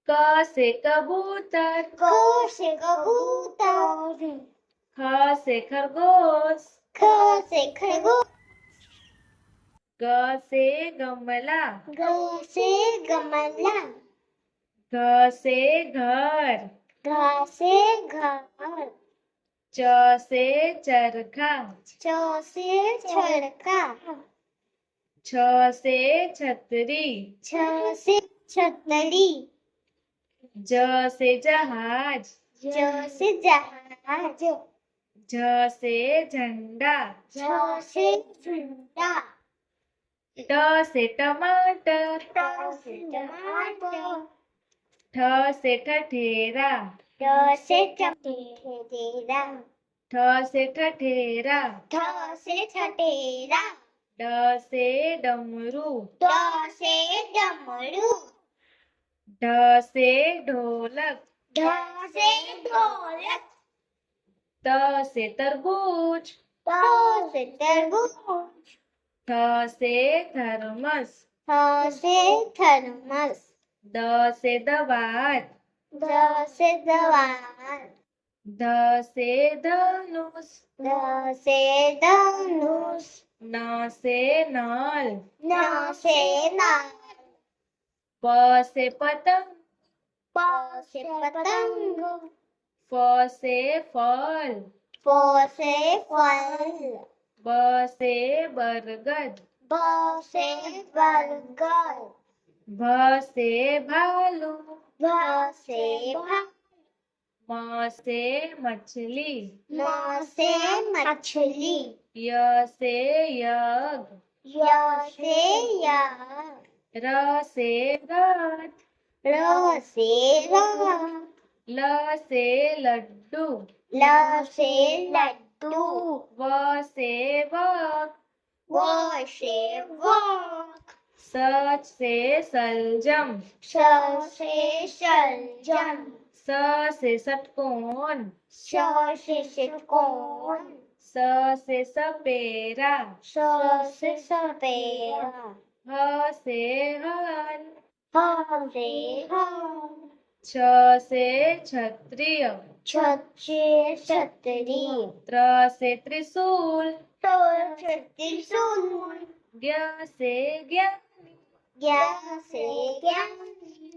क से कबूतर, क से कबूतर, ख से खरगोश, ख से खरगोश, ग से गमला, ग से गमला, घ से घर, घ से घर, च से चरखा, च से चरखा, छ से छतरी, छ से छतरी, ज से जहाज, ज से जहाज, झ से झंडा, झ से झंडा, ट से टमाटर, ट से टमाटर, ठ से ठठेरा, ठ से ठठेरा, ठ से ठठेरा, ठ से ठठेरा, ड से डमरू, ड से डमरू, ढ से ढोलक, ढ से ढोलक, त से तरबूज, त से तरबूज, थ से थर्मस, थ से थर्मस, द से दवात, द से दवात, ध से धनुष, ध से धनुष, न से नल, न से नाल, प से पतंग, प से पतंग, फ से फल, फ से फल, ब से बरगद, ब से बरगद, भ से भालू, भ से भालू, म से मछली, म से मछली, य से यज्ञ, य से यज्ञ, र से रथ, र से रथ, ल से लड्डू, ल से लड्डू, व से वक, व से वक, स से सलजम, स से सलजम, स से षटकोण, स से षटकोण, स से सपेरा, स से सपेरा, ह से हल, ह से हल, छ से क्षत्रिय, छ से छतरी, त्र से त्रिशूल, ट से त्रिशूल, ज्ञ से ज्ञानी, ज्ञ से ज्ञानी,